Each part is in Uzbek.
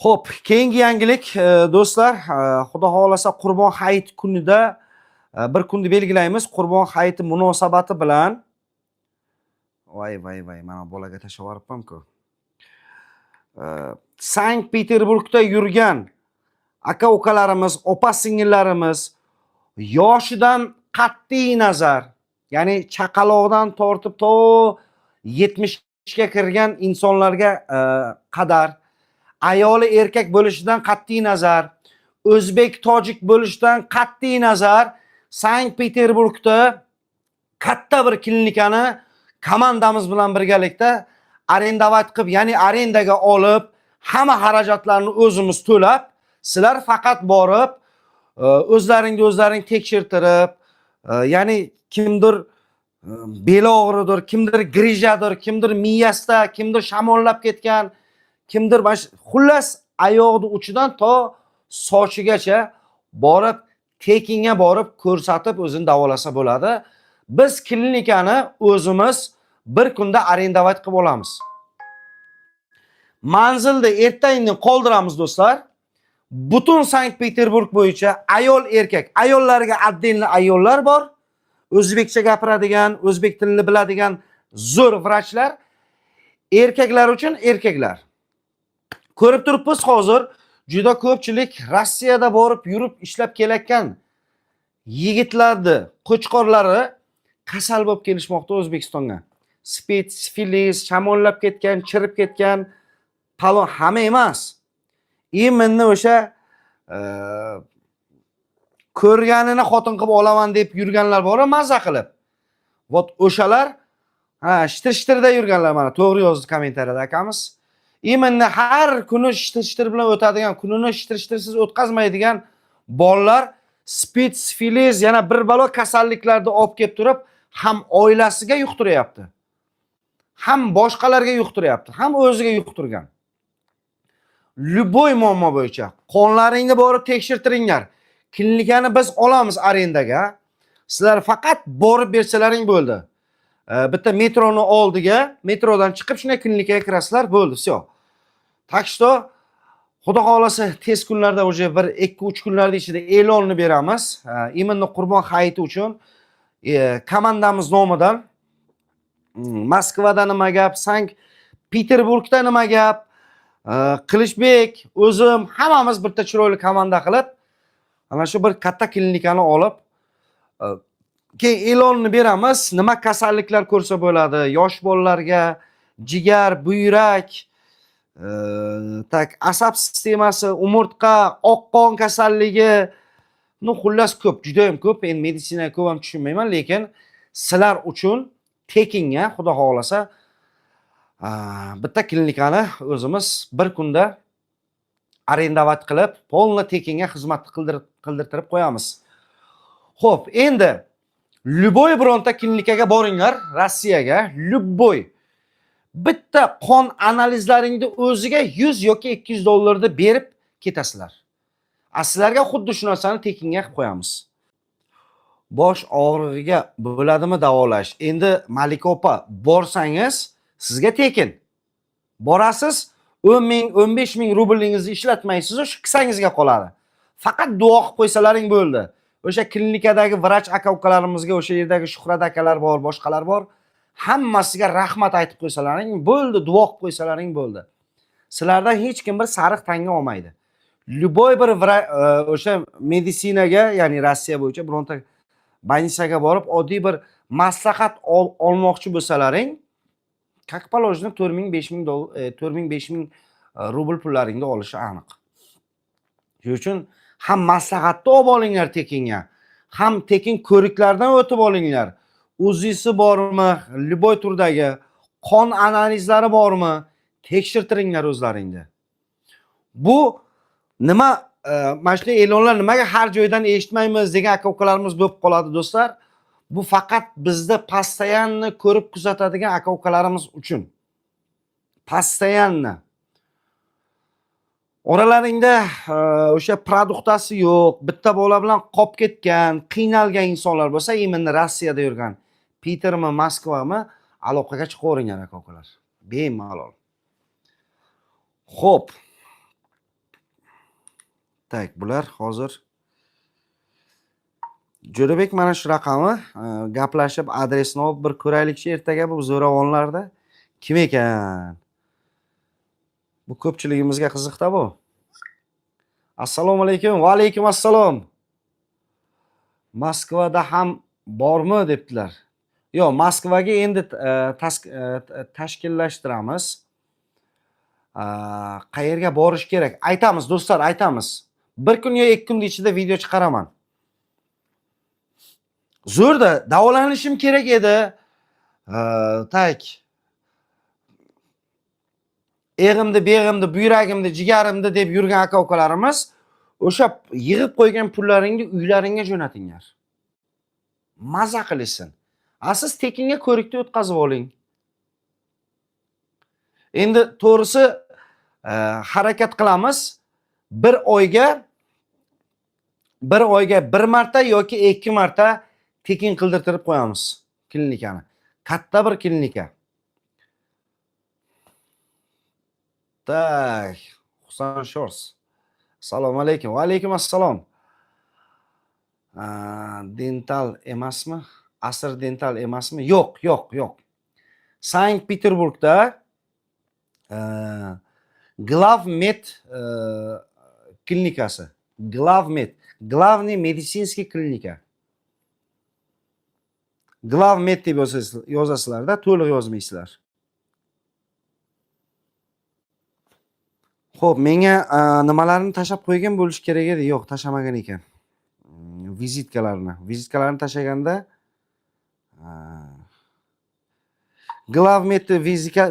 Xo'p, keyingi yangilik do'stlar, xudo xolasa Qurbon hayiti kunida bir kunni belgilaymiz. Qurbon hayiti munosabati bilan voy, mana bolaga tashlab yuboribman-ku. Sankt-Peterburgda yurgan aka-ukalarimiz, opa-singillarimiz yoshidan qat'iy nazar, ya'ni chaqaloqdan tortib to 70 ga kirgan insonlarga qadar ayoli erkak bo'lishidan qat'iy nazar, o'zbek tojik bo'lishidan qat'iy nazar Sankt-Peterburgda katta bir klinikani komandamiz bilan birgalikda arendovat qilib, ya'ni arendaga olib, hamma xarajatlarni o'zimiz to'lab, sizlar faqat borib o'zlaring tekshirtirib, ya'ni kimdir beli og'ridir, kimdir grijadir, kimdir miyasida, kimdir shamollab ketgan, kimdir xullas oyoqni uchidan to sochigacha borib tekinga borib ko'rsatib o'zini davolasa bo'ladi. Biz klinikani o'zimiz bir kunda arendovat qilib olamiz. Manzilni ertaga qoldiramiz do'stlar. Butun Sankt-Peterburg bo'yicha ayol erkak, ayollarga отдельно ayollar bor. O'zbekcha gapiradigan, o'zbek tilini biladigan zo'r vrachlar, erkaklar uchun erkaklar. Ko'rib turibmiz, hozir juda ko'pchilik Rossiyada borib yurib ishlab kelayotgan yigitlarni qo'chqorlari kasal bo'lib kelishmoqda O'zbekistonga. Spid, sifilis, shamollab ketgan, chirib ketgan, palon hamma emas. Imminni o'sha ko'rganini xotin qilib olaman deb yurganlar bor, mazza qilib. Vot o'shalar shtir-shtirda yurganlar, mana to'g'ri yozdi kommentariyada akamiz. Imminni har kuni shtir-shtir bilan o'tadigan, kunini shtir-shtirsiz o'tkazmaydigan bolalar spid, sifilis, yana bir balo kasalliklarni olib kelib turib, ham oilasiga yuqtiryapti, ham boshqalarga yuqtiryapti, ham o'ziga yuqtirgan. Любой muammo bo'yicha qonlaringni borib tekshirtiringlar. Klinikani biz olamiz arendaga. Sizlar faqat borib bersalaring bo'ldi. Bitta metroni oldiga, metrodan chiqib shunday klinikaga kirasizlar, bo'ldi, всё. Так что xudo xolasa tez kunlarda уже bir 2-3 kunlarda ichida e'lonni beramiz. Imminni Qurbon hayiti uchun komandamiz nomidan Moskvada nima gap, Sankt-Peterburgda nima gap, Qilishbek, o'zim hammamiz bitta chiroyli komanda qilib, ana shu bir katta klinikani olib, keyin e'lonni beramiz. Nima kasalliklar ko'rsa bo'ladi? Yosh bolalarga jigar, buyrak, asab sistemasi, umurtqa, oq qon kasalligi, xullas ko'p, juda ham ko'p. Men meditsinaga ko'p ham tushunmayman, lekin sizlar uchun tekinga xudo xolasa bitta klinikani o'zimiz bir kunda arendovat qilib, polni tekinga xizmat qildirtirib qo'yamiz. Xo'p, endi любой bironta klinikaga boringlar, Rossiyaga, любой bitta qon analizlaringni o'ziga 100 yoki 200 dollarni berib ketasizlar. Sizlarga xuddi shu narsani tekinga qilib qo'yamiz. Bosh og'rig'iga bo'ladimi davolash? Endi Malika opa, borsangiz sizga tekin. Borasiz, 10 ming, 15 ming rublingizni ishlatmaysiz, shu qisangizga qoladi. Faqat duo qilib qo'ysalaring bo'ldi. O'sha klinikadagi vrach aka-ukalarimizga, o'sha yerdagi Shuhrat akalar bor, boshqalar bor. Hammasiga rahmat aytib qo'ysalaring bo'ldi, duo qilib qo'ysalaring bo'ldi. Sizlardan hech kim bir sariq tanga olmaydi. Любой bir o'sha meditsinaga, ya'ni Rossiya bo'yicha bironta больницаga borib, oddiy bir maslahat olmoqchi bo'lsalaring, как положено 4,000-5,000 rubl pullaringni olishi aniq. Shuning uchun ham maslahatni olib olinglar tekinga, ham tekin ko'riklardan o'tib olinglar. O'zisi bormi, любой turdagi qon analizlari bormi, tekshirtiringlar o'zlaringni. Bu nima, mana shu e'lonlar nimaga har joydan eshitmaymiz degan aka-ukalarimiz bo'lib qoladi do'stlar. Bu faqat bizda постоянно ko'rib kuzatadigan aka-ukalarimiz uchun. Постоянно. Oralaringda o'sha produktasi yo'q, bitta bola bilan qolib ketgan, qiynalgan insonlar bo'lsa, imminni Rossiyada yurgan, Petermi, Moskvami, aloqaga chiqaveringlar aka-ukalar. Bemalol. Xo'p. Tak, bular hozir Jo'rabek mana shu raqamni gaplashib, adresini olib bir ko'raylikchi ertaga bu zo'ravonlarda kim ekan? Bu ko'pchiligimizga qiziqda bu. Assalomu alaykum. Va alaykum assalom. Moskvada ham bormi debdilar. Yo'q, Moskvaga endi tashkillashtiramiz. Qayerga borish kerak? Aytamiz do'stlar, aytamiz. Bir kun yo 2 kun ichida video chiqaraman. Zo'rda davolanishim kerak edi. Tak. Eg'imdi, beg'imdi, buyragimdi, jigarimdi deb yurgan aka-ukalarimiz o'sha yig'ib qo'ygan pullaringni uylaringga jo'natinglar. Maza qilishsin. Siz tekinga ko'rikda o'tkazib oling. Endi to'g'risi harakat qilamiz. Bir oyga bir marta yoki 2 marta tekin qildirtirib qo'yamiz klinikani. Katta bir klinika. Tak, Husan Shores. Assalomu alaykum. Va alaykum assalom. Dental emasmi? Asr dental emasmi? Yo'q. Sankt-Peterburgda Glavmed klinikasi. Glavmed. Glavniy meditsinskiy klinika. Glavmed deb yozasizlar-da, to'liq yozmaysizlar. Xo'p, menga nimalarni tashab qo'ygan bo'lish kerak edi? Yo'q, tashamagan ekan. Vizitkalarni tashaganda Glavmed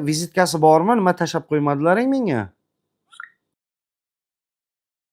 vizitkasi bormi? Nima tashab qo'ymadilaring menga?